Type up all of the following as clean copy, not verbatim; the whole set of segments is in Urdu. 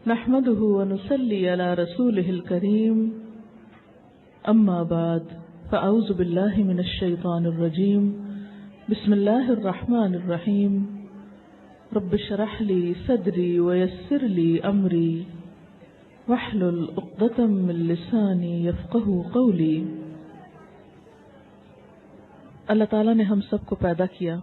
نحمده ونصلي على رسوله الكريم أما بعد فأعوذ بالله من الشيطان الرجيم بسم الله الرحمن الرحيم رب اشرح لي صدري ويسر لي أمري واحلل عقدة من لساني يفقهوا قولي۔ اللہ تعالیٰ نے ہم سب کو پیدا کیا،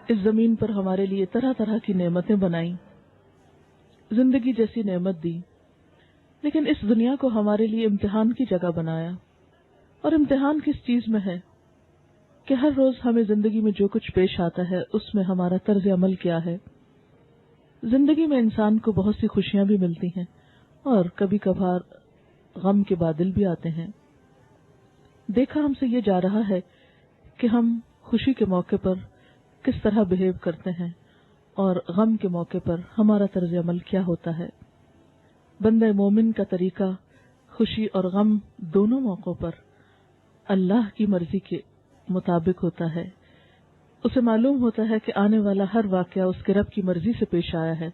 اس زمین پر ہمارے لیے طرح طرح کی نعمتیں بنائیں، زندگی جیسی نعمت دی، لیکن اس دنیا کو ہمارے لیے امتحان کی جگہ بنایا۔ اور امتحان کس چیز میں ہے کہ ہر روز ہمیں زندگی میں جو کچھ پیش آتا ہے اس میں ہمارا طرز عمل کیا ہے۔ زندگی میں انسان کو بہت سی خوشیاں بھی ملتی ہیں اور کبھی کبھار غم کے بادل بھی آتے ہیں۔ دیکھا ہم سے یہ جا رہا ہے کہ ہم خوشی کے موقع پر کس طرح بہیو کرتے ہیں اور غم کے موقع پر ہمارا طرز عمل کیا ہوتا ہے۔ بندہ مومن کا طریقہ خوشی اور غم دونوں موقعوں پر اللہ کی مرضی کے مطابق ہوتا ہے۔ اسے معلوم ہوتا ہے کہ آنے والا ہر واقعہ اس کے رب کی مرضی سے پیش آیا ہے۔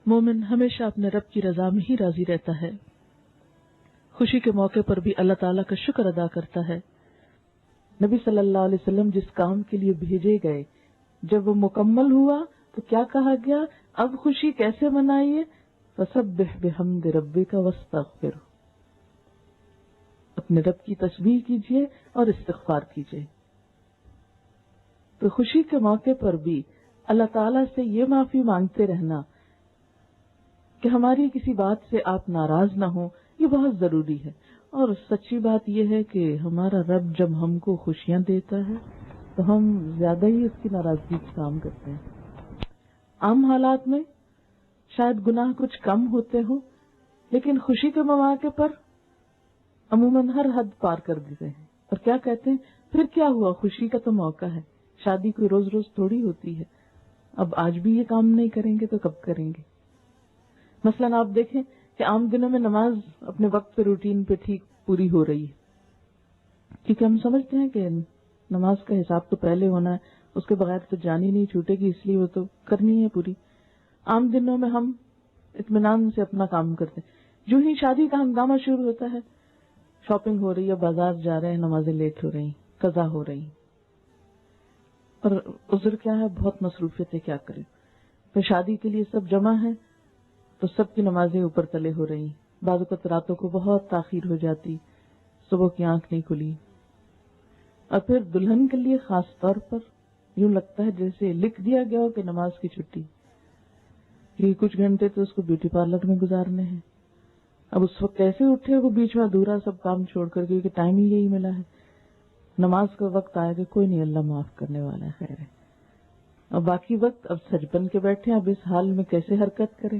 مومن ہمیشہ اپنے رب کی رضا میں ہی راضی رہتا ہے۔ خوشی کے موقع پر بھی اللہ تعالیٰ کا شکر ادا کرتا ہے۔ نبی صلی اللہ علیہ وسلم جس کام کے لیے بھیجے گئے، جب وہ مکمل ہوا تو کیا کہا گیا؟ اب خوشی کیسے منائیے؟ فسبح بحمد ربک واستغفرہ، اپنے رب کی تسبیح کیجیے اور استغفار کیجیے۔ تو خوشی کے موقع پر بھی اللہ تعالیٰ سے یہ معافی مانگتے رہنا کہ ہماری کسی بات سے آپ ناراض نہ ہوں، یہ بہت ضروری ہے۔ اور سچی بات یہ ہے کہ ہمارا رب جب ہم کو خوشیاں دیتا ہے تو ہم زیادہ ہی اس کی ناراضگی کا کام کرتے ہیں۔ عام حالات میں شاید گناہ کچھ کم ہوتے ہوں، لیکن خوشی کے مواقع پر عموماً ہر حد پار کر دیتے ہیں اور کیا کہتے ہیں، پھر کیا ہوا، خوشی کا تو موقع ہے، شادی کوئی روز روز تھوڑی ہوتی ہے، اب آج بھی یہ کام نہیں کریں گے تو کب کریں گے؟ مثلاً آپ دیکھیں کہ عام دنوں میں نماز اپنے وقت پہ روٹین پہ ٹھیک پوری ہو رہی ہے، کیونکہ ہم سمجھتے ہیں کہ نماز کا حساب تو پہلے ہونا ہے، اس کے بغیر تو جان ہی نہیں چھوٹے گی، اس لیے وہ تو کرنی ہے پوری۔ عام دنوں میں ہم اطمینان سے اپنا کام کرتے ہیں، جو ہی شادی کا ہنگامہ شروع ہوتا ہے، شاپنگ ہو رہی ہے، بازار جا رہے ہیں، نمازیں لیٹ ہو رہی، قضا ہو رہی، اور عذر کیا ہے؟ بہت مصروفیت ہے، کیا کریں؟ پھر شادی کے لیے سب جمع ہیں تو سب کی نمازیں اوپر تلے ہو رہی، بعض اوقات راتوں کو بہت تاخیر ہو جاتی، صبح کی آنکھ نہیں کھلی، اور پھر دلہن کے لیے خاص طور پر یوں لگتا ہے جیسے لکھ دیا گیا ہو کہ نماز کی چھٹی، یہ کچھ گھنٹے تو اس کو بیوٹی پارلر میں گزارنے ہیں۔ اب اس وقت کیسے اٹھے وہ بیچ میں ادھورا سب کام چھوڑ کر، کیونکہ ٹائم ہی یہی ملا ہے، نماز کا وقت آئے گا، کوئی نہیں، اللہ معاف کرنے والا ہے، خیر ہے۔ اور باقی وقت اب سج بن کے بیٹھے، اب اس حال میں کیسے حرکت کریں؟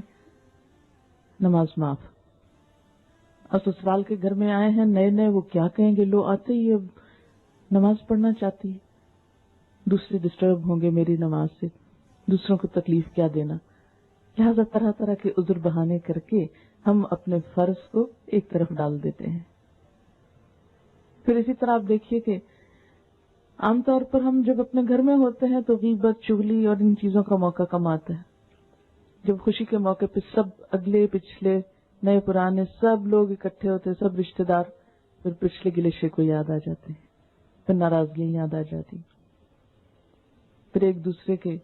نماز معاف۔ اور سسرال کے گھر میں آئے ہیں نئے نئے، وہ کیا کہیں گے، لو آتے ہی اب نماز پڑھنا چاہتی ہے، دوسرے ڈسٹرب ہوں گے میری نماز سے، دوسروں کو تکلیف کیا دینا، لہذا طرح طرح کے عذر بہانے کر کے ہم اپنے فرض کو ایک طرف ڈال دیتے ہیں۔ پھر اسی طرح آپ دیکھیے کہ عام طور پر ہم جب اپنے گھر میں ہوتے ہیں تو غیبت، چغلی اور ان چیزوں کا موقع کم آتا ہے۔ جب خوشی کے موقع پہ سب اگلے پچھلے نئے پرانے سب لوگ اکٹھے ہوتے، سب رشتہ دار، پھر پچھلے گلے شکوے یاد آ جاتے ہیں، پھر ناراضگیاں یاد آ جاتی، پھر ایک دوسرے کے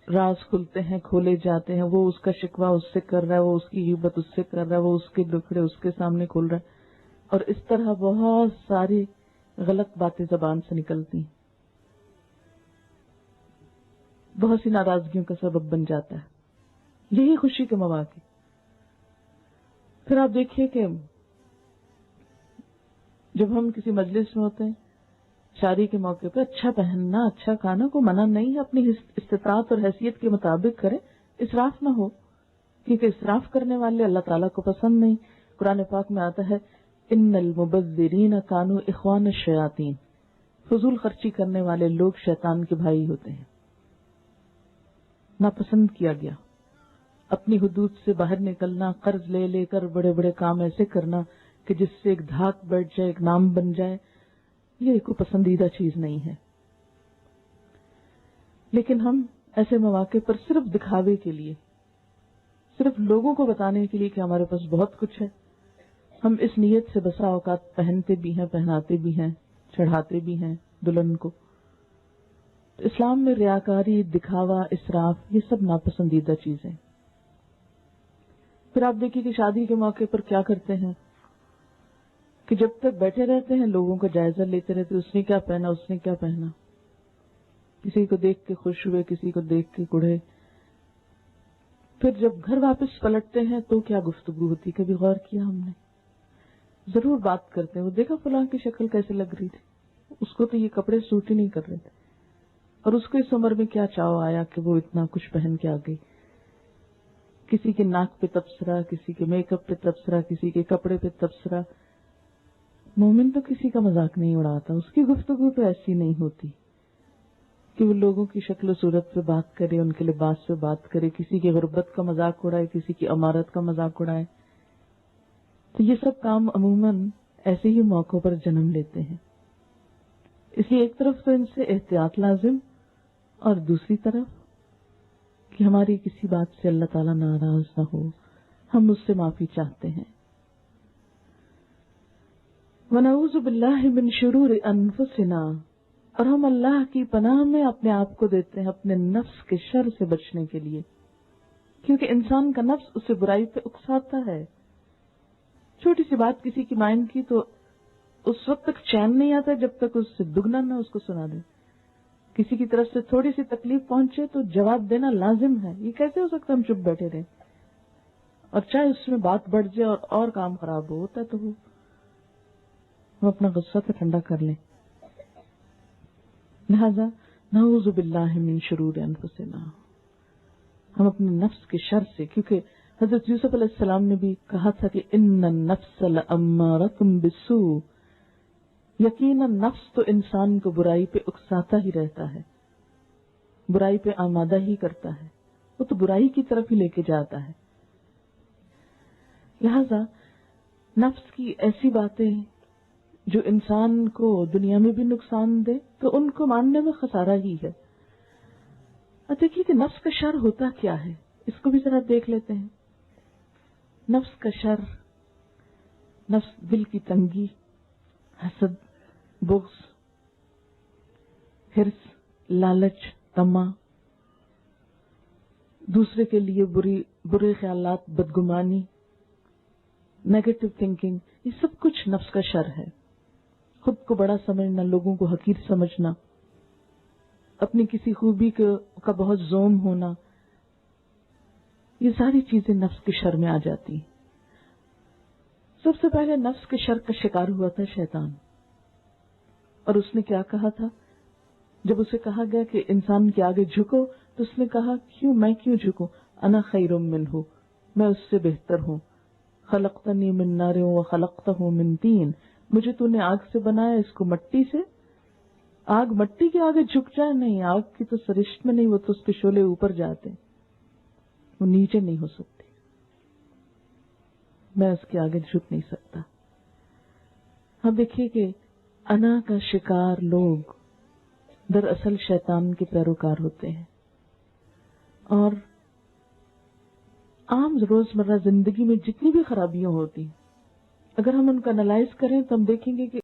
راز کھلتے ہیں، کھولے جاتے ہیں، وہ اس کا شکوہ اس سے کر رہا ہے، وہ اس کی غیبت اس سے کر رہا ہے، وہ اس کے دکھڑے اس کے سامنے کھول رہا ہے، اور اس طرح بہت ساری غلط باتیں زبان سے نکلتی ہیں، بہت سی ناراضگیوں کا سبب بن جاتا ہے۔ یہی خوشی کے مواقع۔ پھر آپ دیکھیے کہ جب ہم کسی مجلس میں ہوتے ہیں، شادی کے موقع پہ اچھا پہننا، اچھا کھانا کو منع نہیں ہے، اپنی استطاعت اور حیثیت کے مطابق کرے، اسراف نہ ہو، کیونکہ اسراف کرنے والے اللہ تعالیٰ کو پسند نہیں۔ قرآن پاک میں آتا ہے ان المبذرین کانوا اخوان الشیاطین، فضول خرچی کرنے والے لوگ شیطان کے بھائی ہوتے ہیں، ناپسند کیا گیا۔ اپنی حدود سے باہر نکلنا، قرض لے لے کر بڑے بڑے کام ایسے کرنا کہ جس سے ایک دھاک بیٹھ جائے، ایک نام بن جائے، یہ کوئی پسندیدہ چیز نہیں ہے۔ لیکن ہم ایسے مواقع پر صرف دکھاوے کے لیے صرف لوگوں کو بتانے کے لیے کہ ہمارے پاس بہت کچھ ہے. ہم اس نیت سے بسا اوقات پہنتے بھی ہیں، پہناتے بھی ہیں، چڑھاتے بھی ہیں دلہن کو. اسلام میں ریاکاری، دکھاوا، اسراف یہ سب ناپسندیدہ چیزیں. پھر آپ دیکھیے کہ شادی کے موقع پر کیا کرتے ہیں کہ جب تک بیٹھے رہتے ہیں لوگوں کا جائزہ لیتے رہتے، اس نے کیا پہنا، اس نے کیا پہنا، کسی کو دیکھ کے خوش ہوئے، کسی کو دیکھ کے کڑھے. پھر جب گھر واپس پلٹتے ہیں تو کیا گفتگو ہوتی، کبھی غور کیا ہم نے؟ ضرور بات کرتے ہیں، وہ دیکھا فلاں کی شکل کیسے لگ رہی تھی، اس کو تو یہ کپڑے سوٹ ہی نہیں کر رہے تھے، اور اس کو اس عمر میں کیا چاو آیا کہ وہ اتنا کچھ پہن کے آ گئی. کسی کے ناک پہ تبصرہ، کسی کے میک اپ پہ تبصرہ، کسی کے کپڑے پہ تبصرہ. مومن تو کسی کا مذاق نہیں اڑاتا، اس کی گفتگو تو ایسی نہیں ہوتی کہ وہ لوگوں کی شکل و صورت پہ بات کرے، ان کے لباس پہ بات کرے، کسی کی غربت کا مذاق اڑائے، کسی کی امارت کا مذاق اڑائے. تو یہ سب کام عموماً ایسے ہی موقعوں پر جنم لیتے ہیں. اس لیے ایک طرف تو ان سے احتیاط لازم، اور دوسری طرف کہ ہماری کسی بات سے اللہ تعالیٰ ناراض نہ ہو، ہم اس سے معافی چاہتے ہیں. وَنَعُوذُ بِاللَّهِ مِن شُرُورِ أَنفُسِنَا، اور ہم اللہ کی پناہ میں اپنے آپ کو دیتے ہیں اپنے نفس کے شر سے بچنے کے لیے، کیونکہ انسان کا نفس اسے برائی پہ اکساتا ہے. چھوٹی سی بات کسی کی مائنڈ کی تو اس وقت تک چین نہیں آتا جب تک اس سے دگنا نہ اس کو سنا دے. کسی کی طرف سے تھوڑی سی تکلیف پہنچے تو جواب دینا لازم ہے. یہ کیسے ہو سکتا ہم چپ بیٹھے رہیں، اور چاہے اس میں بات بڑھ جائے اور کام خراب ہوتا ہے تو وہ ہم اپنا غصہ تو ٹھنڈا کر لیں. لہذا نعوذ باللہ من شرور انفسنا، ہم اپنے نفس کے شر سے، کیونکہ حضرت یوسف علیہ السلام نے بھی کہا تھا کہ ان النفس لامارۃ بالسوء، یقیناً نفس تو انسان کو برائی پہ اکساتا ہی رہتا ہے، برائی پہ آمادہ ہی کرتا ہے، وہ تو برائی کی طرف ہی لے کے جاتا ہے. لہذا نفس کی ایسی باتیں جو انسان کو دنیا میں بھی نقصان دے تو ان کو ماننے میں خسارہ ہی ہے. اور دیکھیے کہ نفس کا شر ہوتا کیا ہے، اس کو بھی ذرا دیکھ لیتے ہیں. نفس کا شر، نفس دل کی تنگی، حسد، بغض، حرص، لالچ، طمع، دوسرے کے لیے برے خیالات، بدگمانی، نیگیٹو تھنکنگ، یہ سب کچھ نفس کا شر ہے. خود کو بڑا سمجھنا، لوگوں کو حقیر سمجھنا، اپنی کسی خوبی کا بہت زوم ہونا، یہ ساری چیزیں نفس کے شر میں آ جاتی ہیں. سب سے پہلے نفس کے شر کا شکار ہوا تھا شیطان، اور اس نے کیا کہا تھا جب اسے کہا گیا کہ انسان کے آگے جھکو، تو اس نے کہا میں کیوں جھکوں، انا خیر منہ، میں اس سے بہتر ہوں. خلقتنی من نار وخلقتہ من طین، مجھے تو نے آگ سے بنایا، اس کو مٹی سے. آگ مٹی کے آگے جھک جائے؟ نہیں، آگ کی تو سرشت میں نہیں، وہ تو اس کے شعلے اوپر جاتے، وہ نیچے نہیں ہو سکتی. میں اس کے آگے جھک نہیں سکتا. اب دیکھیے کہ انا کا شکار لوگ دراصل شیطان کے پیروکار ہوتے ہیں، اور عام روزمرہ زندگی میں جتنی بھی خرابیاں ہوتی ہیں اگر ہم ان کا انالائز کریں تو ہم دیکھیں گے کہ